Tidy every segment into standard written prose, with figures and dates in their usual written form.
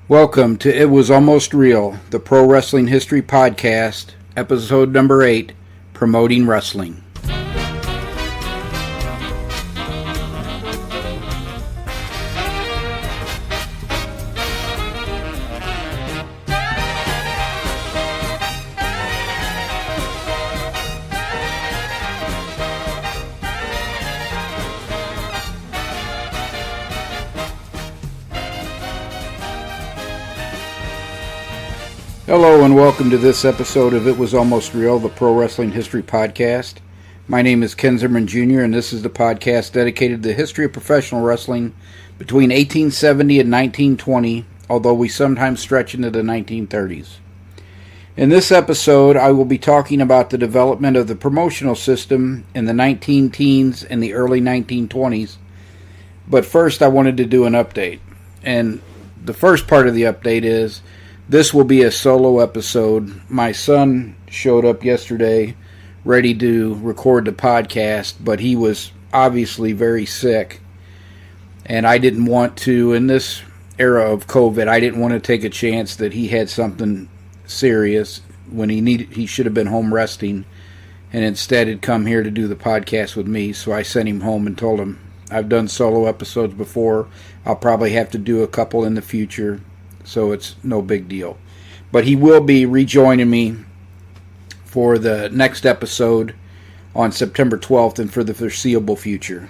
Welcome to It Was Almost Real, the Pro Wrestling History Podcast, episode number 8, Promoting Wrestling. Hello and welcome to this episode of It Was Almost Real, the Pro Wrestling History Podcast. My name is Ken Zimmerman Jr. and this is the podcast dedicated to the history of professional wrestling between 1870 and 1920, although we sometimes stretch into the 1930s. In this episode, I will be talking about the development of the promotional system in the 19-teens and the early 1920s, but first I wanted to do an update. And the first part of the update is this will be a solo episode. My son showed up yesterday ready to record the podcast, but he was obviously very sick. And I didn't want to, in this era of COVID, I didn't want to take a chance that he had something serious when he should have been home resting, and instead had come here to do the podcast with me. So I sent him home and told him, I've done solo episodes before. I'll probably have to do a couple in the future, so it's no big deal. But he will be rejoining me for the next episode on September 12th and for the foreseeable future.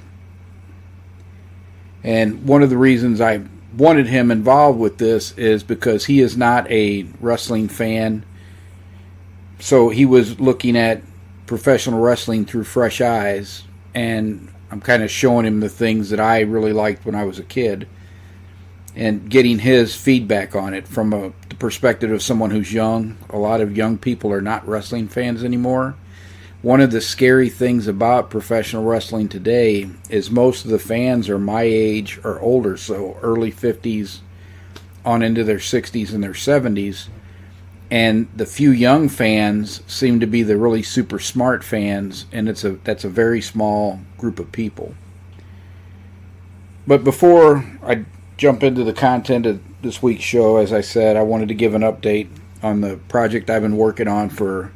And one of the reasons I wanted him involved with this is because he is not a wrestling fan. So he was looking at professional wrestling through fresh eyes, and I'm kind of showing him the things that I really liked when I was a kid, and getting his feedback on it from the perspective of someone who's young. A lot of young people are not wrestling fans anymore. One of the scary things about professional wrestling today is most of the fans are my age or older, so early 50s on into their 60s and their 70s. And the few young fans seem to be the really super smart fans, and that's a very small group of people. But before I jump into the content of this week's show, as I said, I wanted to give an update on the project I've been working on for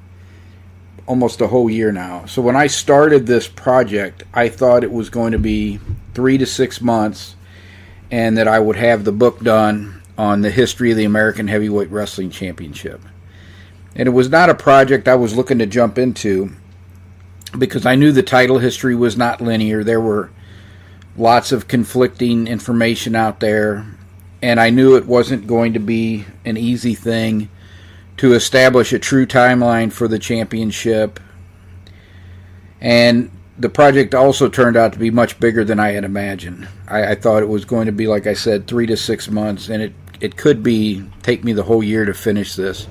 almost a whole year now. So when I started this project, I thought it was going to be 3 to 6 months and that I would have the book done on the history of the American Heavyweight Wrestling Championship. And it was not a project I was looking to jump into because I knew the title history was not linear. There were lots of conflicting information out there, and I knew it wasn't going to be an easy thing to establish a true timeline for the championship. And the project also turned out to be much bigger than I had imagined. I thought it was going to be, like I said, 3 to 6 months, and it could take me the whole year to finish this.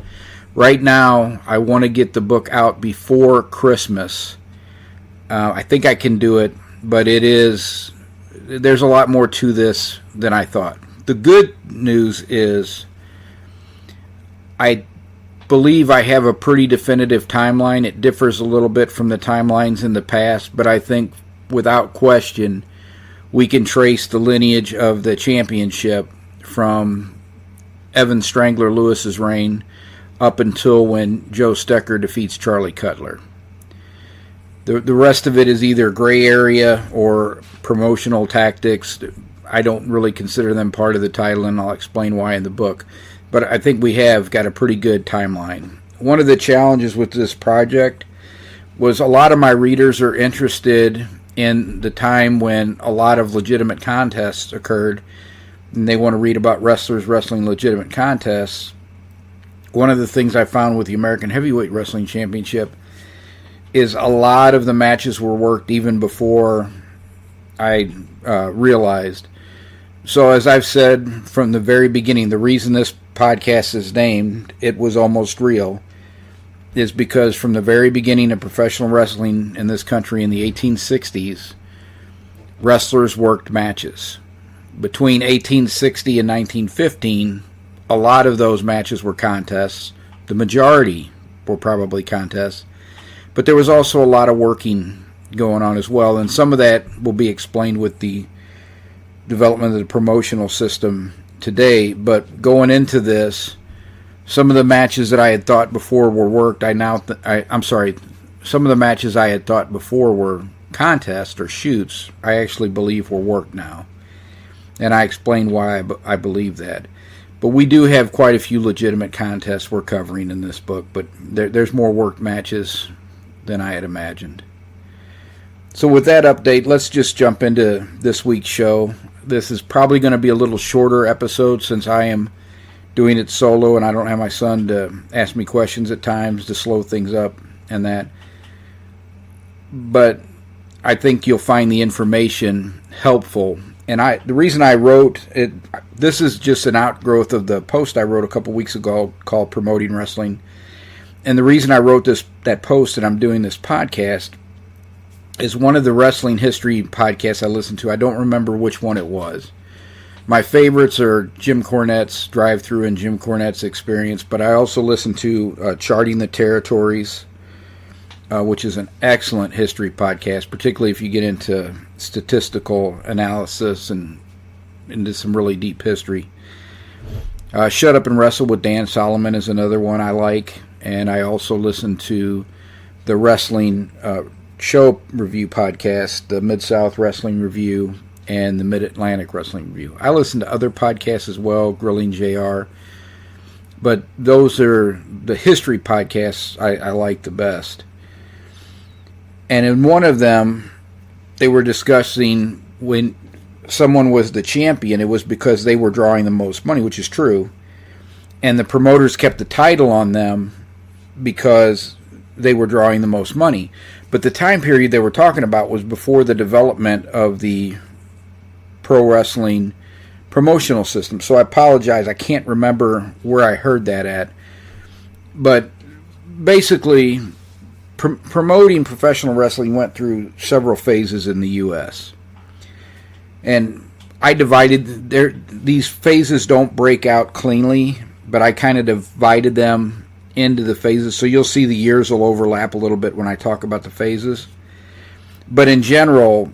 Right now, I want to get the book out before Christmas. I think I can do it, but there's a lot more to this than I thought. The good news is I believe I have a pretty definitive timeline. It differs a little bit from the timelines in the past, but I think without question we can trace the lineage of the championship from Evan Strangler Lewis's reign up until when Joe Stecher defeats Charlie Cutler. The rest of it is either gray area or promotional tactics. I don't really consider them part of the title, and I'll explain why in the book. But I think we have got a pretty good timeline. One of the challenges with this project was a lot of my readers are interested in the time when a lot of legitimate contests occurred, and they want to read about wrestlers wrestling legitimate contests. One of the things I found with the American Heavyweight Wrestling Championship is a lot of the matches were worked even before I realized. So as I've said from the very beginning, the reason this podcast is named It Was Almost Real is because from the very beginning of professional wrestling in this country in the 1860s, wrestlers worked matches. Between 1860 and 1915, a lot of those matches were contests. The majority were probably contests. But there was also a lot of working going on as well, and some of that will be explained with the development of the promotional system today, but going into this, some of the matches that I had thought before were worked, some of the matches I had thought before were contests or shoots, I actually believe were worked now. And I explained why I believe that. But we do have quite a few legitimate contests we're covering in this book, but there's more worked matches than I had imagined. So with that update, let's just jump into this week's show. This is probably going to be a little shorter episode since I am doing it solo and I don't have my son to ask me questions at times to slow things up and that. But I think you'll find the information helpful. And the reason I wrote it, this is just an outgrowth of the post I wrote a couple weeks ago called Promoting Wrestling. And the reason I wrote that post and I'm doing this podcast is one of the wrestling history podcasts I listened to. I don't remember which one it was. My favorites are Jim Cornette's Drive Thru and Jim Cornette's Experience, but I also listen to Charting the Territories, which is an excellent history podcast, particularly if you get into statistical analysis and into some really deep history. Shut Up and Wrestle with Dan Solomon is another one I like, and I also listen to the Wrestling Show Review podcast, the Mid-South Wrestling Review, and the Mid-Atlantic Wrestling Review. I listen to other podcasts as well, Grilling JR, but those are the history podcasts I like the best. And in one of them, they were discussing when someone was the champion, it was because they were drawing the most money, which is true. And the promoters kept the title on them because they were drawing the most money. But the time period they were talking about was before the development of the pro wrestling promotional system. So I apologize, I can't remember where I heard that at. But basically, promoting professional wrestling went through several phases in the U.S. And I divided, these phases don't break out cleanly, but I kind of divided them into the phases. So you'll see the years will overlap a little bit when I talk about the phases. But in general,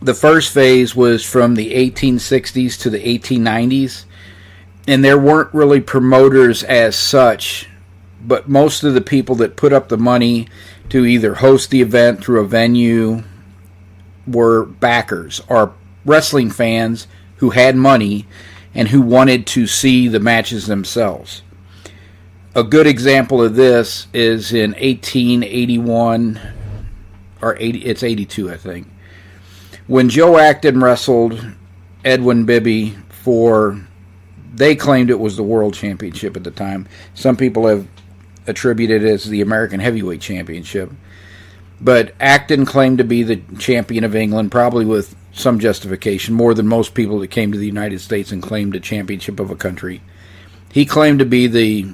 the first phase was from the 1860s to the 1890s. And there weren't really promoters as such, but most of the people that put up the money to either host the event through a venue were backers or wrestling fans who had money and who wanted to see the matches themselves. A good example of this is in 1881, or 80, it's 82, I think, when Joe Acton wrestled Edwin Bibby for, they claimed it was the World Championship at the time. Some people have attributed it as the American Heavyweight Championship. But Acton claimed to be the champion of England, probably with some justification, more than most people that came to the United States and claimed a championship of a country. He claimed to be the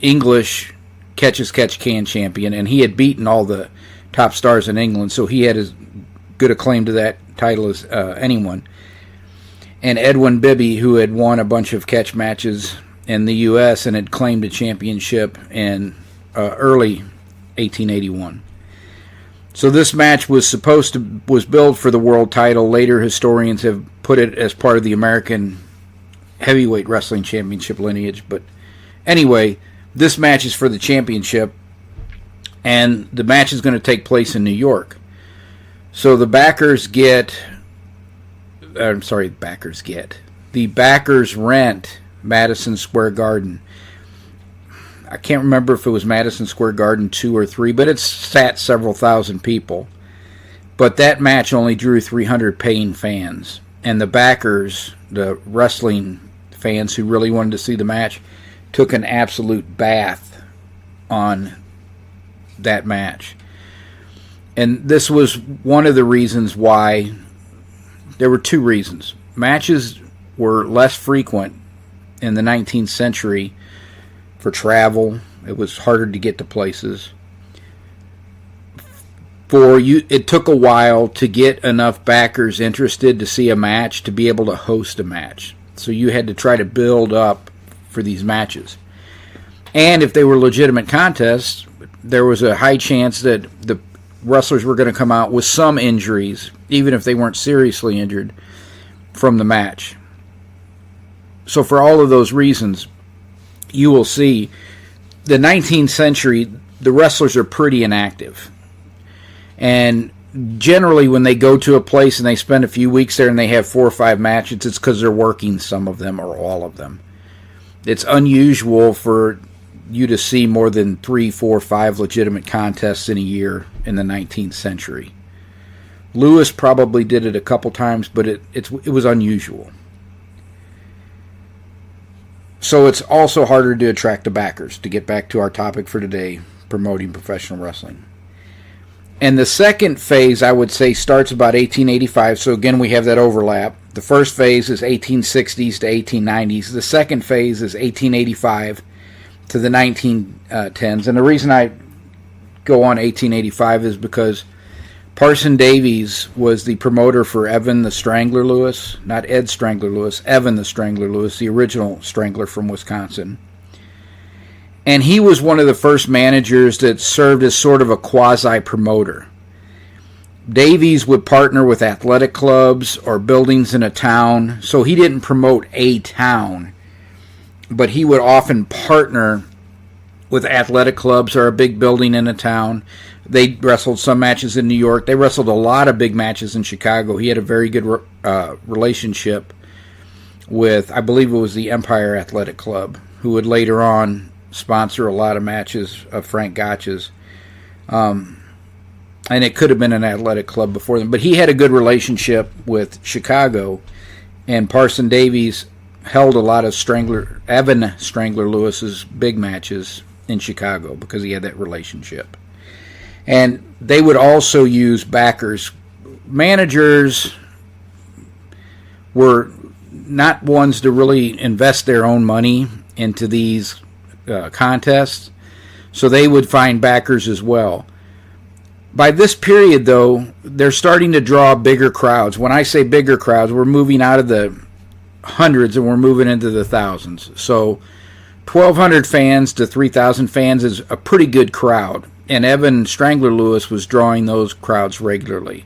English catch-as-catch-can champion, and he had beaten all the top stars in England, so he had as good a claim to that title as anyone. And Edwin Bibby, who had won a bunch of catch matches in the U.S. and had claimed a championship in early 1881. So this match was billed for the world title. Later historians have put it as part of the American Heavyweight Wrestling Championship lineage. But anyway, this match is for the championship, and the match is going to take place in New York. So the backers rent Madison Square Garden. I can't remember if it was Madison Square Garden 2 or 3, but it sat several thousand people. But that match only drew 300 paying fans. And the backers, the wrestling fans who really wanted to see the match, took an absolute bath on that match. And this was one of the reasons why. There were two reasons. Matches were less frequent in the 19th century for travel. It was harder to get to places. It took a while to get enough backers interested to see a match to be able to host a match. So you had to try to build up for these matches. And if they were legitimate contests, there was a high chance that the wrestlers were going to come out with some injuries, even if they weren't seriously injured, from the match. So for all of those reasons, you will see the 19th century, the wrestlers are pretty inactive. And generally when they go to a place and they spend a few weeks there and they have 4 or 5 matches, it's because they're working some of them or all of them. It's unusual for you to see more than 3, 4, 5 legitimate contests in a year in the 19th century. Lewis probably did it a couple times, but it was unusual. So it's also harder to attract the backers, to get back to our topic for today, promoting professional wrestling. And the second phase, I would say, starts about 1885. So again, we have that overlap. The first phase is 1860s to 1890s. The second phase is 1885 to the 1910s. And the reason I go on 1885 is because Parson Davies was the promoter for Evan the Strangler Lewis, not Ed Strangler Lewis, Evan the Strangler Lewis, the original Strangler from Wisconsin. And he was one of the first managers that served as sort of a quasi-promoter. Davies would partner with athletic clubs or buildings in a town, so he didn't promote a town, but he would often partner with athletic clubs or a big building in a town. They wrestled some matches in New York. They wrestled a lot of big matches in Chicago. He had a very good relationship with, I believe it was the Empire Athletic Club, who would later on sponsor a lot of matches of Frank Gotch's. And it could have been an athletic club before them. But he had a good relationship with Chicago, and Parson Davies held a lot of Evan Strangler Lewis's big matches in Chicago because he had that relationship. And they would also use backers. Managers were not ones to really invest their own money into these contests, so they would find backers as well. By this period, though, they're starting to draw bigger crowds. When I say bigger crowds, we're moving out of the hundreds and we're moving into the thousands. So 1,200 fans to 3,000 fans is a pretty good crowd. And Evan Strangler Lewis was drawing those crowds regularly.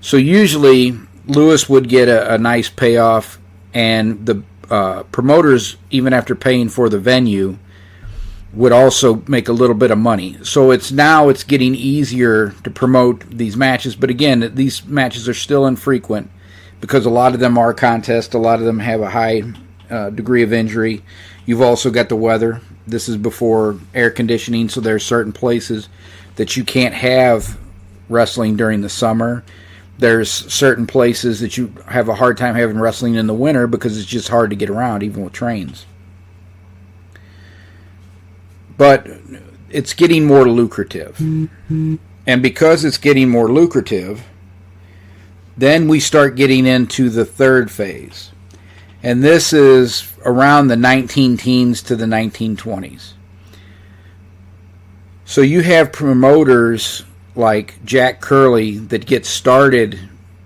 So usually Lewis would get a nice payoff, and the promoters, even after paying for the venue, would also make a little bit of money. So it's getting easier to promote these matches. But again, these matches are still infrequent because a lot of them are contests. A lot of them have a high degree of injury. You've also got the weather. This is before air conditioning, so there are certain places that you can't have wrestling during the summer. There's certain places that you have a hard time having wrestling in the winter because it's just hard to get around, even with trains. But it's getting more lucrative. And because it's getting more lucrative, then we start getting into the third phase. And this is around the 19-teens to the 1920s. So you have promoters like Jack Curley that get started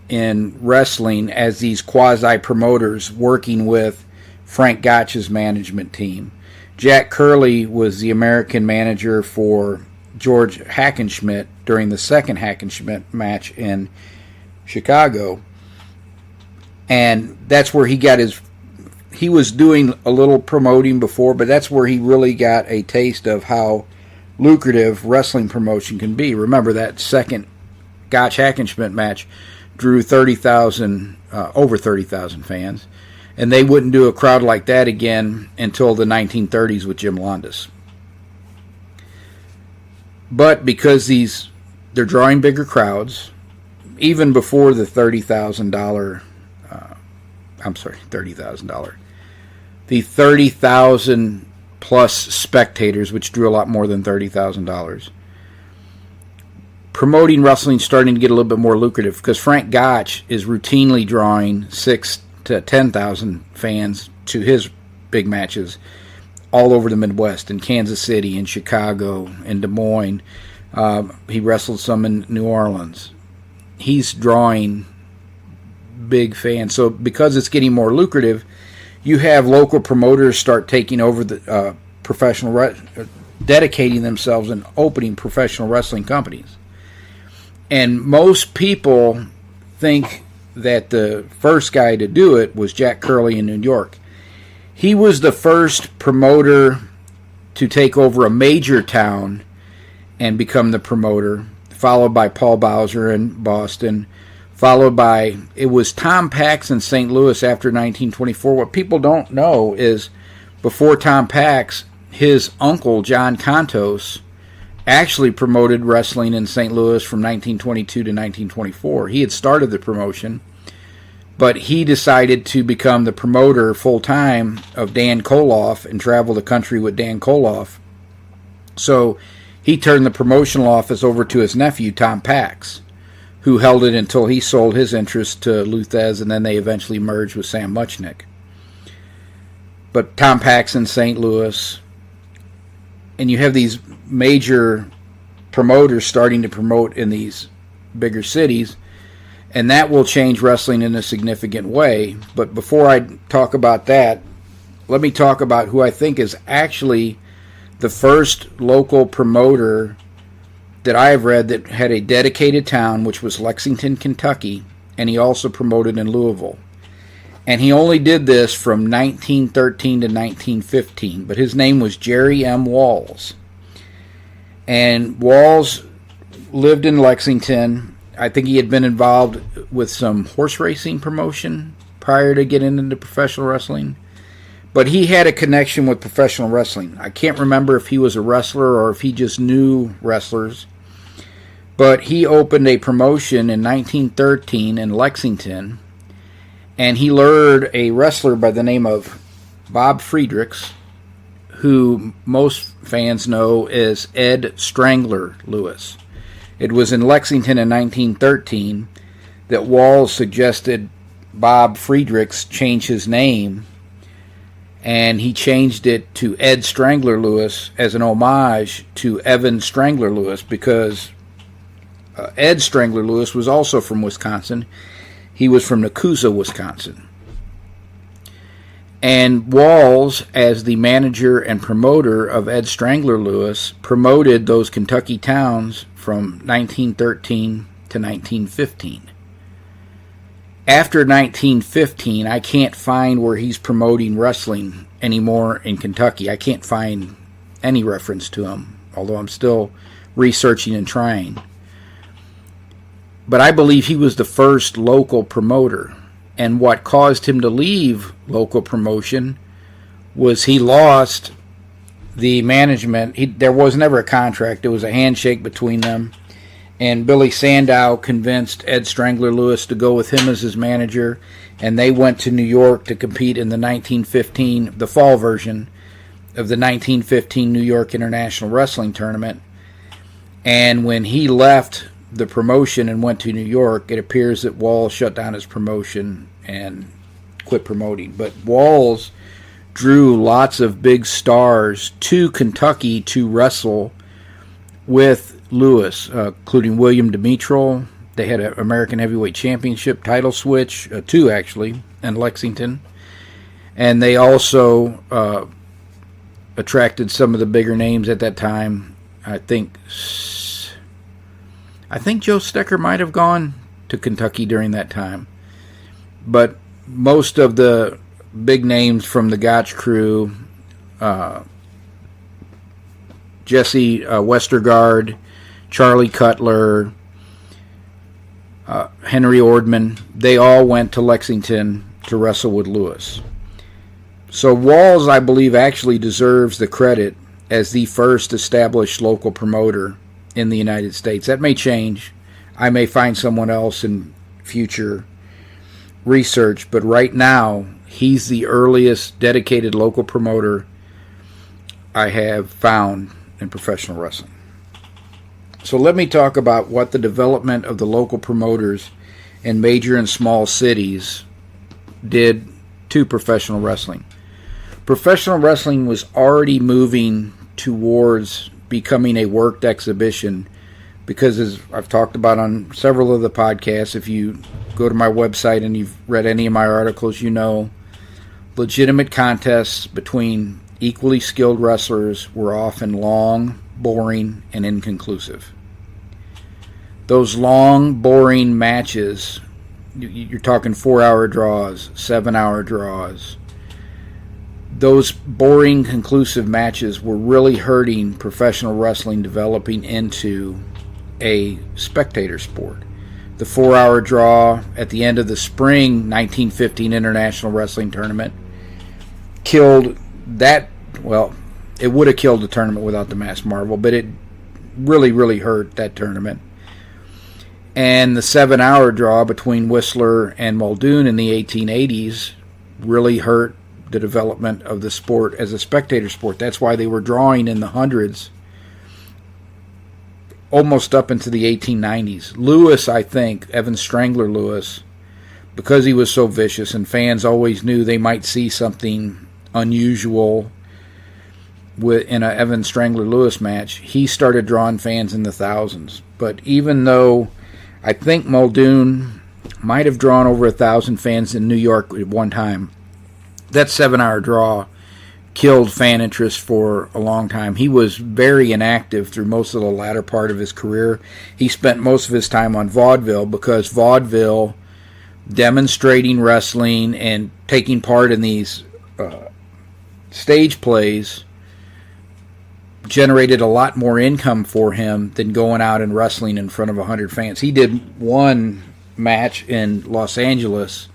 in wrestling as these quasi-promoters working with Frank Gotch's management team. Jack Curley was the American manager for George Hackenschmidt during the second Hackenschmidt match in Chicago. And that's where he was doing a little promoting before, but that's where he really got a taste of how lucrative wrestling promotion can be. Remember, that second Gotch Hackenschmidt match drew over 30,000 fans, and they wouldn't do a crowd like that again until the 1930s with Jim Londos. But because they're drawing bigger crowds, even before the $30,000, the 30,000 plus spectators, which drew a lot more than $30,000. Promoting wrestling starting to get a little bit more lucrative because Frank Gotch is routinely drawing 6,000 to 10,000 fans to his big matches all over the Midwest, in Kansas City, in Chicago, in Des Moines. He wrestled some in New Orleans. He's drawing big fans. So because it's getting more lucrative, you have local promoters start taking over the dedicating themselves and opening professional wrestling companies. And most people think that the first guy to do it was Jack Curley in New York. He was the first promoter to take over a major town and become the promoter, followed by Paul Bowser in Boston, followed by, it was Tom Pax in St. Louis after 1924. What people don't know is before Tom Pax, his uncle, John Contos, actually promoted wrestling in St. Louis from 1922 to 1924. He had started the promotion, but he decided to become the promoter full-time of Dan Koloff and travel the country with Dan Koloff. So he turned the promotional office over to his nephew, Tom Pax, who held it until he sold his interest to Luthez, and then they eventually merged with Sam Muchnick. But Tom Pax in St. Louis, and you have these major promoters starting to promote in these bigger cities, and that will change wrestling in a significant way. But before I talk about that, let me talk about who I think is actually the first local promoter that I have read that had a dedicated town, which was Lexington, Kentucky, and he also promoted in Louisville. And he only did this from 1913 to 1915, but his name was Jerry M. Walls. And Walls lived in Lexington. I think he had been involved with some horse racing promotion prior to getting into professional wrestling. But he had a connection with professional wrestling. I can't remember if he was a wrestler or if he just knew wrestlers. But he opened a promotion in 1913 in Lexington, and he lured a wrestler by the name of Bob Friedrichs, who most fans know as Ed Strangler Lewis. It was in Lexington in 1913 that Walls suggested Bob Friedrichs change his name, and he changed it to Ed Strangler Lewis as an homage to Evan Strangler Lewis, because Ed Strangler Lewis was also from Wisconsin. He was from Nakusa, Wisconsin. And Walls, as the manager and promoter of Ed Strangler Lewis, promoted those Kentucky towns from 1913 to 1915. After 1915, I can't find where he's promoting wrestling anymore in Kentucky. I can't find any reference to him, although I'm still researching and trying. But I believe he was the first local promoter. And what caused him to leave local promotion was he lost the management. There was never a contract. It was a handshake between them. And Billy Sandow convinced Ed Strangler Lewis to go with him as his manager. And they went to New York to compete in the 1915, the fall version of the 1915 New York International Wrestling Tournament. And when he left the promotion and went to New York, it appears that Walls shut down his promotion and quit promoting. But Walls drew lots of big stars to Kentucky to wrestle with Lewis, including William Demetrol. They had an American Heavyweight Championship title switch, two actually, in Lexington. And they also attracted some of the bigger names at that time. I think Joe Stecker might have gone to Kentucky during that time. But most of the big names from the Gotch crew, Jesse Westergaard, Charlie Cutler, Henry Ordman, they all went to Lexington to wrestle with Lewis. So Walls, I believe, actually deserves the credit as the first established local promoter in the United States. That may change. I may find someone else in future research, but right now, he's the earliest dedicated local promoter I have found in professional wrestling. So let me talk about what the development of the local promoters in major and small cities did to professional wrestling. Professional wrestling was already moving towards becoming a worked exhibition because, as I've talked about on several of the podcasts, if you go to my website and you've read any of my articles, you know legitimate contests between equally skilled wrestlers were often long, boring, and inconclusive. Those long, boring matches, you're talking 4-hour draws, 7-hour draws, those boring, conclusive matches were really hurting professional wrestling developing into a spectator sport. The 4-hour draw at the end of the spring 1915 International Wrestling Tournament killed that. Well, it would have killed the tournament without the Mass Marvel, but it really, really hurt that tournament. And the 7-hour draw between Whistler and Muldoon in the 1880s really hurt the development of the sport as a spectator sport. That's why they were drawing in the hundreds almost up into the 1890s. Lewis, I think, Evan Strangler Lewis, because he was so vicious and fans always knew they might see something unusual in a Evan Strangler Lewis match, he started drawing fans in the thousands. But even though I think Muldoon might have drawn over 1,000 fans in New York at one time, that 7-hour draw killed fan interest for a long time. He was very inactive through most of the latter part of his career. He spent most of his time on vaudeville because vaudeville, demonstrating wrestling and taking part in these stage plays, generated a lot more income for him than going out and wrestling in front of 100 fans. He did one match in Los Angeles.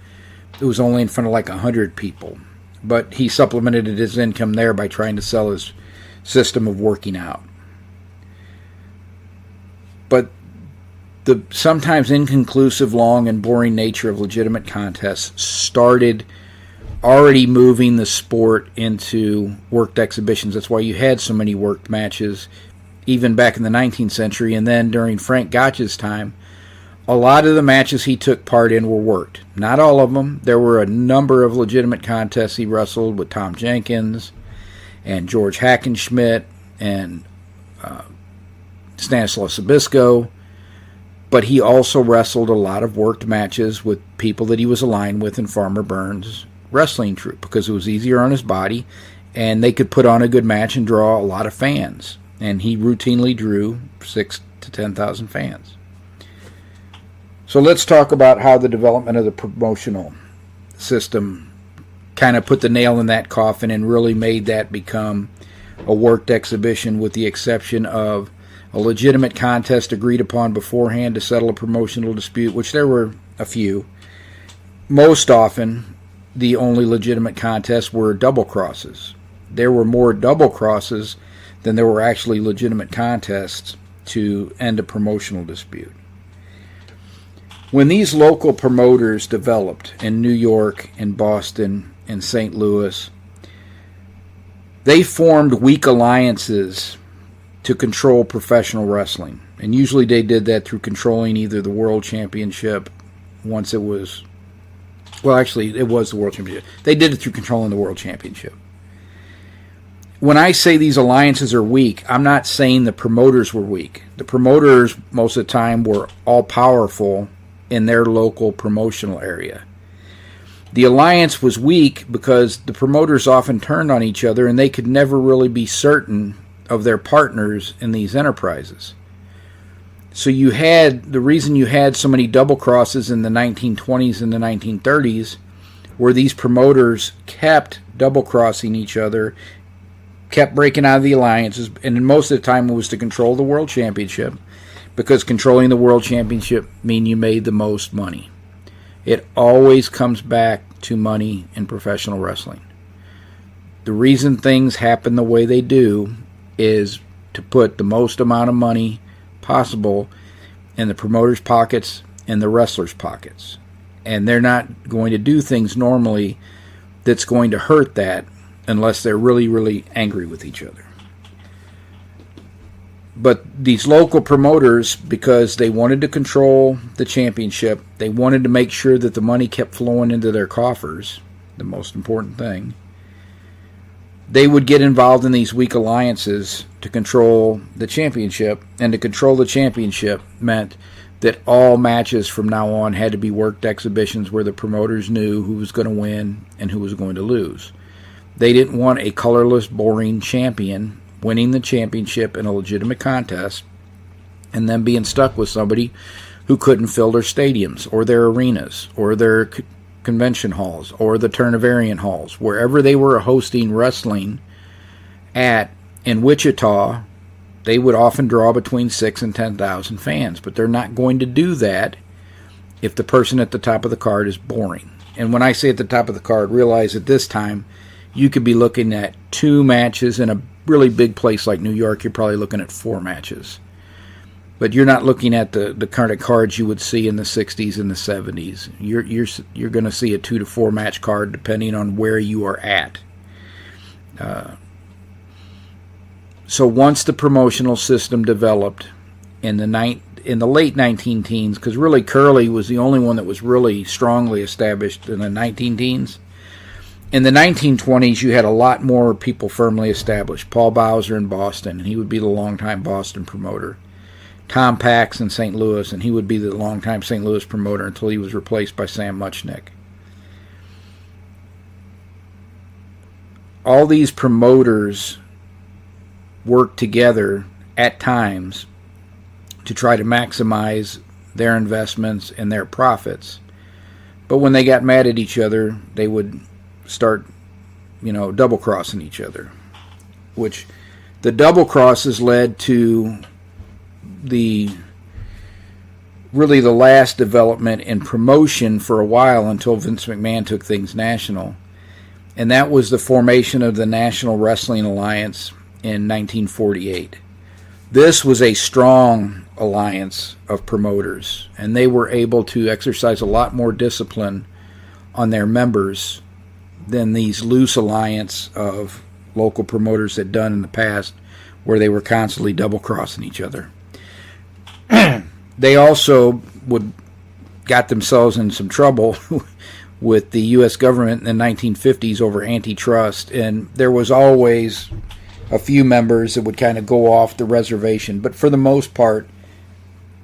It was only in front of like 100 people. But he supplemented his income there by trying to sell his system of working out. But the sometimes inconclusive, long, and boring nature of legitimate contests started already moving the sport into worked exhibitions. That's why you had so many worked matches, even back in the 19th century. And then during Frank Gotch's time, a lot of the matches he took part in were worked. Not all of them. There were a number of legitimate contests he wrestled with Tom Jenkins and George Hackenschmidt and Stanislaus Zbyszko. But he also wrestled a lot of worked matches with people that he was aligned with in Farmer Burns' wrestling troupe because it was easier on his body and they could put on a good match and draw a lot of fans. And he routinely drew 6,000 to 10,000 fans. So let's talk about how the development of the promotional system kind of put the nail in that coffin and really made that become a worked exhibition, with the exception of a legitimate contest agreed upon beforehand to settle a promotional dispute, which there were a few. Most often, the only legitimate contests were double crosses. There were more double crosses than there were actually legitimate contests to end a promotional dispute. When these local promoters developed in New York and Boston and St. Louis, they formed weak alliances to control professional wrestling. And usually they did that through controlling either the World Championship once it was... Well, actually, it was the World Championship. They did it through controlling the World Championship. When I say these alliances are weak, I'm not saying the promoters were weak. The promoters, most of the time, were all-powerful in their local promotional area. The alliance was weak because the promoters often turned on each other and they could never really be certain of their partners in these enterprises. So the reason you had so many double crosses in the 1920s and the 1930s were these promoters kept double crossing each other, kept breaking out of the alliances, and most of the time it was to control the World Championship, because controlling the World Championship mean you made the most money. It always comes back to money in professional wrestling. The reason things happen the way they do is to put the most amount of money possible in the promoters' pockets and the wrestlers' pockets. And they're not going to do things normally that's going to hurt that unless they're really, really angry with each other. But these local promoters, because they wanted to control the championship, they wanted to make sure that the money kept flowing into their coffers, the most important thing, they would get involved in these weak alliances to control the championship. And to control the championship meant that all matches from now on had to be worked exhibitions where the promoters knew who was going to win and who was going to lose. They didn't want a colorless, boring champion winning the championship in a legitimate contest and then being stuck with somebody who couldn't fill their stadiums or their arenas or their convention halls or the Turnavarian halls, wherever they were hosting wrestling at in Wichita, they would often draw between 6,000 and 10,000 fans. But they're not going to do that if the person at the top of the card is boring. And when I say at the top of the card, realize at this time you could be looking at 2 matches. In a really big place like New York, you're probably looking at 4 matches. But you're not looking at the kind of cards you would see in the 60s and the 70s. You're going to see a 2 to 4 match card depending on where you are at. So once the promotional system developed in the late 19 teens, because really Curly was the only one that was really strongly established in the 19 teens. In the 1920s, you had a lot more people firmly established. Paul Bowser in Boston, and he would be the longtime Boston promoter. Tom Pax in St. Louis, and he would be the longtime St. Louis promoter until he was replaced by Sam Muchnick. All these promoters worked together at times to try to maximize their investments and their profits. But when they got mad at each other, they would start, double-crossing each other. Which the double-crosses led to the last development in promotion for a while until Vince McMahon took things national. And that was the formation of the National Wrestling Alliance in 1948. This was a strong alliance of promoters, and they were able to exercise a lot more discipline on their members than these loose alliance of local promoters had done in the past, where they were constantly double-crossing each other. They also got themselves in some trouble with the U.S. government in the 1950s over antitrust, and there was always a few members that would kind of go off the reservation. But for the most part,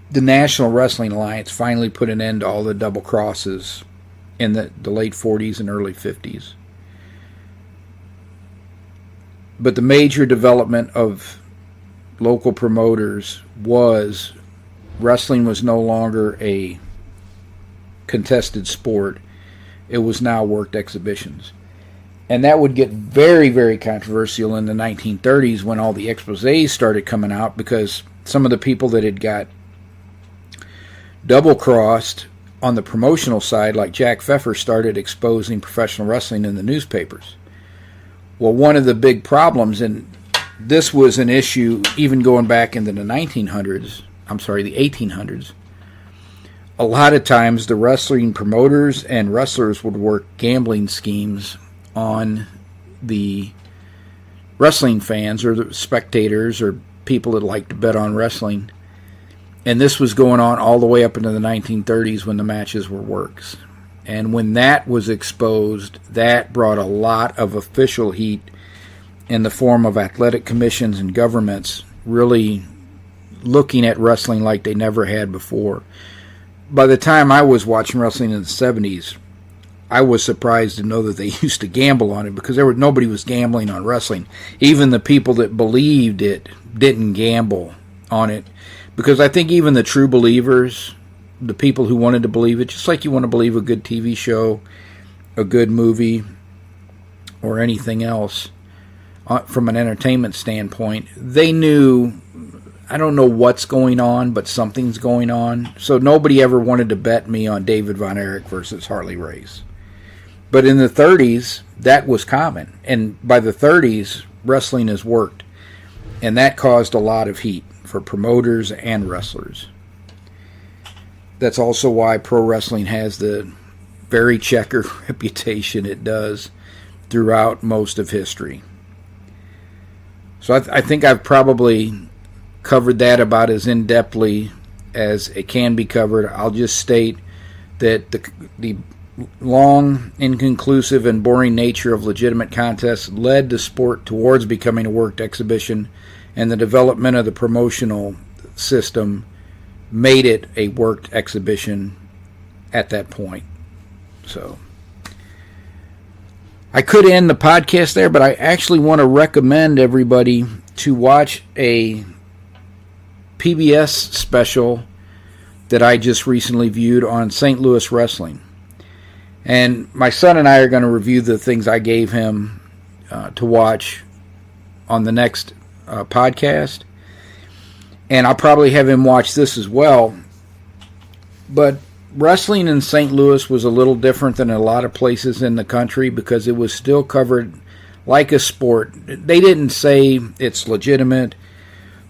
the National Wrestling Alliance finally put an end to all the double crosses in the late 40s and early 50s. But the major development of local promoters was wrestling was no longer a contested sport. It was now worked exhibitions. And that would get very, very controversial in the 1930s when all the exposés started coming out, because some of the people that had got double-crossed on the promotional side, like Jack Pfeffer, started exposing professional wrestling in the newspapers. Well, one of the big problems, and this was an issue even going back into the 1800s, a lot of times the wrestling promoters and wrestlers would work gambling schemes on the wrestling fans or the spectators or people that like to bet on wrestling. And this was going on all the way up into the 1930s when the matches were works. And when that was exposed, that brought a lot of official heat in the form of athletic commissions and governments really looking at wrestling like they never had before. By the time I was watching wrestling in the 70s, I was surprised to know that they used to gamble on it, because nobody was gambling on wrestling. Even the people that believed it didn't gamble on it, because I think even the true believers, the people who wanted to believe it, just like you want to believe a good TV show, a good movie, or anything else from an entertainment standpoint, they knew, I don't know what's going on, but something's going on. So nobody ever wanted to bet me on David Von Erich versus Harley Race. But in the 30s, that was common. And by the 30s, wrestling has worked. And that caused a lot of heat for promoters and wrestlers. That's also why pro wrestling has the very checkered reputation it does throughout most of history. So I think I've probably covered that about as in-depthly as it can be covered. I'll just state that the long, inconclusive, and boring nature of legitimate contests led the sport towards becoming a worked exhibition, and the development of the promotional system made it a worked exhibition at that point. So I could end the podcast there, but I actually want to recommend everybody to watch a PBS special that I just recently viewed on St. Louis wrestling. And my son and I are going to review the things I gave him to watch on the next podcast. And I'll probably have him watch this as well. But wrestling in St. Louis was a little different than a lot of places in the country because it was still covered like a sport. They didn't say it's legitimate.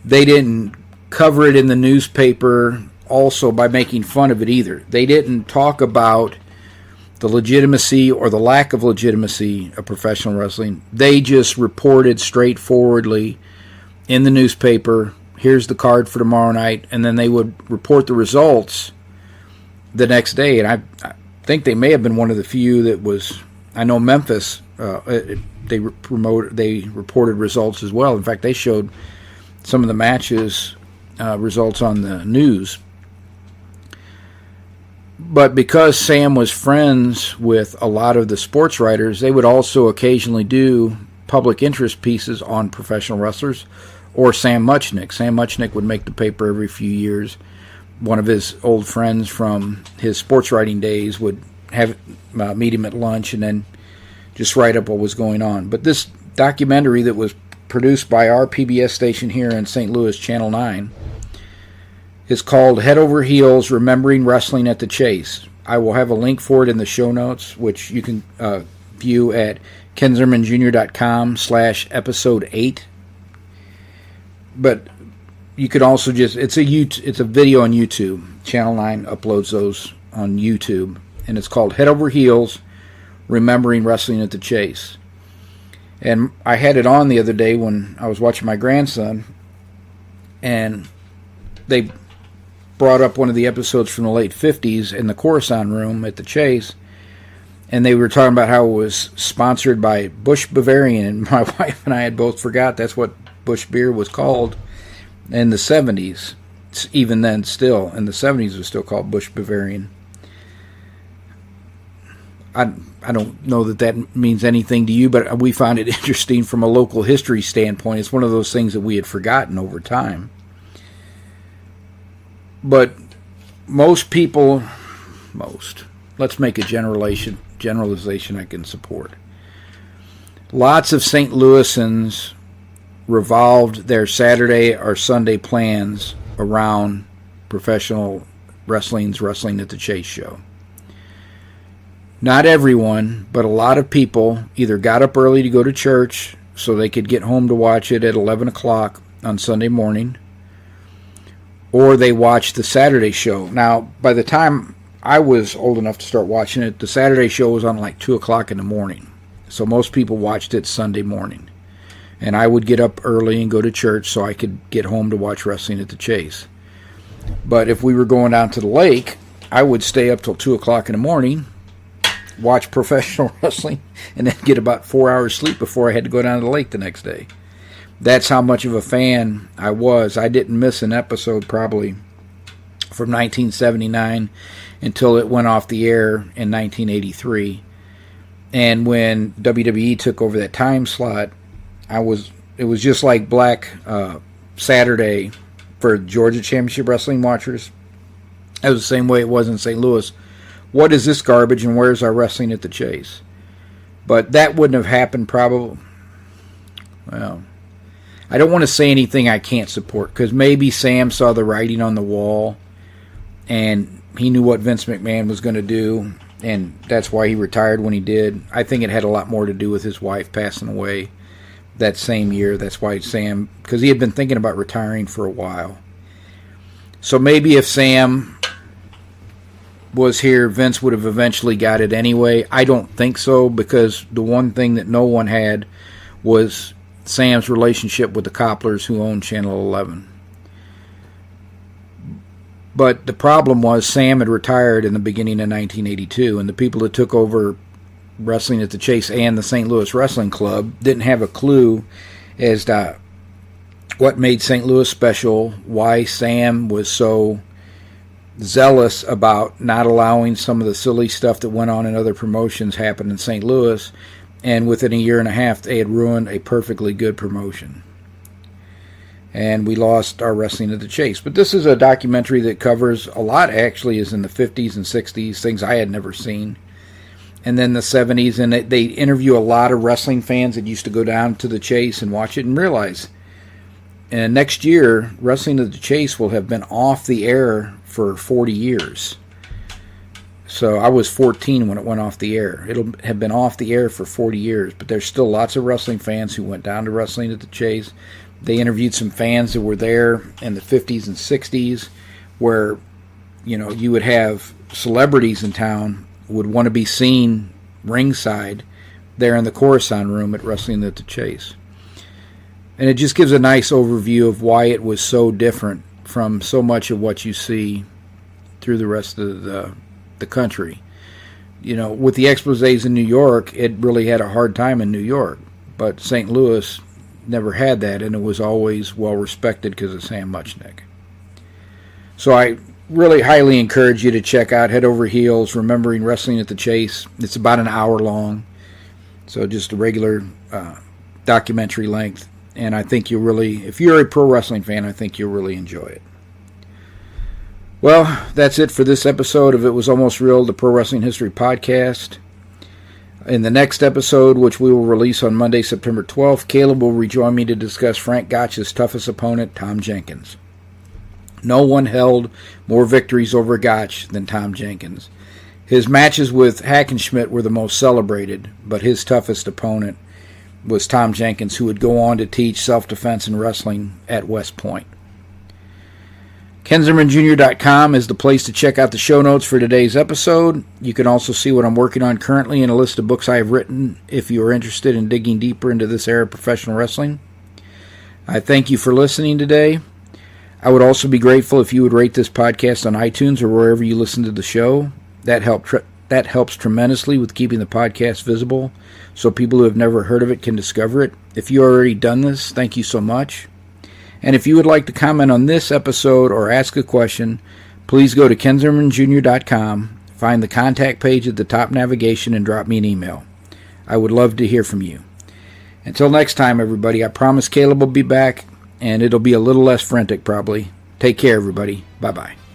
They didn't cover it in the newspaper also by making fun of it either. They didn't talk about the legitimacy or the lack of legitimacy of professional wrestling. They just reported straightforwardly in the newspaper, here's the card for tomorrow night, and then they would report the results the next day. And I think they may have been one of the few that was, I know Memphis, they reported results as well. In fact, they showed some of the matches results on the news. But because Sam was friends with a lot of the sports writers, they would also occasionally do public interest pieces on professional wrestlers or Sam Muchnick. Sam Muchnick would make the paper every few years. One of his old friends from his sports writing days would have meet him at lunch and then just write up what was going on. But this documentary that was produced by our PBS station here in St. Louis, Channel 9, is called Head Over Heels, Remembering Wrestling at the Chase. I will have a link for it in the show notes, which you can view at kenzermanjr.com/episode 8. But you could also just, it's a video on YouTube. Channel 9 uploads those on YouTube. And it's called Head Over Heels, Remembering Wrestling at the Chase. And I had it on the other day when I was watching my grandson, and they brought up one of the episodes from the late 50s in the Coruscant room at the Chase, and they were talking about how it was sponsored by Busch Bavarian, and my wife and I had both forgot that's what Busch beer was called in the 70s. Even then, still, in the 70s, it was still called Busch Bavarian. I don't know that means anything to you, but we found it interesting from a local history standpoint. It's one of those things that we had forgotten over time. But most people, let's make a generalization I can support. Lots of St. Louisans revolved their Saturday or Sunday plans around professional wrestling's Wrestling at the Chase show. Not everyone, but a lot of people either got up early to go to church so they could get home to watch it at 11 o'clock on Sunday morning, or they watched the Saturday show. Now, by the time I was old enough to start watching it, the Saturday show was on like 2 o'clock in the morning. So most people watched it Sunday morning. And I would get up early and go to church so I could get home to watch Wrestling at the Chase. But if we were going down to the lake, I would stay up till 2 o'clock in the morning, watch professional wrestling, and then get about 4 hours sleep before I had to go down to the lake the next day. That's how much of a fan I was. I didn't miss an episode probably from 1979 until it went off the air in 1983. And when WWE took over that time slot, it was just like Black Saturday for Georgia Championship Wrestling watchers. It was the same way it was in St. Louis. What is this garbage and where's our Wrestling at the Chase? But that wouldn't have happened probably. Well, I don't want to say anything I can't support, because maybe Sam saw the writing on the wall and he knew what Vince McMahon was going to do, and that's why he retired when he did. I think it had a lot more to do with his wife passing away that same year. That's why Sam, because he had been thinking about retiring for a while. So maybe if Sam was here, Vince would have eventually got it anyway. I don't think so, because the one thing that no one had was Sam's relationship with the Copplers, who owned Channel 11. But the problem was Sam had retired in the beginning of 1982, and the people that took over Wrestling at the Chase and the St. Louis Wrestling Club didn't have a clue as to what made St. Louis special, why Sam was so zealous about not allowing some of the silly stuff that went on in other promotions happen in St. Louis, and within a year and a half they had ruined a perfectly good promotion. And we lost our Wrestling at the Chase. But this is a documentary that covers a lot, actually, is in the 50s and 60s, things I had never seen. and then the 70s, and they interview a lot of wrestling fans that used to go down to the Chase and watch it and realize, and next year, Wrestling at the Chase will have been off the air for 40 years. So I was 14 when it went off the air. It'll have been off the air for 40 years, but there's still lots of wrestling fans who went down to Wrestling at the Chase. They interviewed some fans that were there in the 50s and 60s, where, you know, you would have celebrities in town would want to be seen ringside there in the Coruscant room at Wrestling at the Chase. And it just gives a nice overview of why it was so different from so much of what you see through the rest of the country. You know, with the exposés in New York, it really had a hard time in New York. But St. Louis never had that, and it was always well respected because of Sam Muchnick. So I really highly encourage you to check out Head Over Heels, Remembering Wrestling at the Chase. It's about an hour long, so just a regular documentary length. And I think you'll really, if you're a pro wrestling fan, I think you'll really enjoy it. Well, that's it for this episode of It Was Almost Real, the Pro Wrestling History Podcast. In the next episode, which we will release on Monday, September 12th, Caleb will rejoin me to discuss Frank Gotch's toughest opponent, Tom Jenkins. No one held more victories over Gotch than Tom Jenkins. His matches with Hackenschmidt were the most celebrated, but his toughest opponent was Tom Jenkins, who would go on to teach self-defense and wrestling at West Point. KenZimmermanJr.com is the place to check out the show notes for today's episode. You can also see what I'm working on currently and a list of books I have written if you are interested in digging deeper into this era of professional wrestling. I thank you for listening today. I would also be grateful if you would rate this podcast on iTunes or wherever you listen to the show. That helps tremendously with keeping the podcast visible so people who have never heard of it can discover it. If you already done this, thank you so much. And if you would like to comment on this episode or ask a question, please go to KenZimmermanJr.com, find the contact page at the top navigation, and drop me an email. I would love to hear from you. Until next time, everybody, I promise Caleb will be back, and it'll be a little less frantic probably. Take care, everybody. Bye-bye.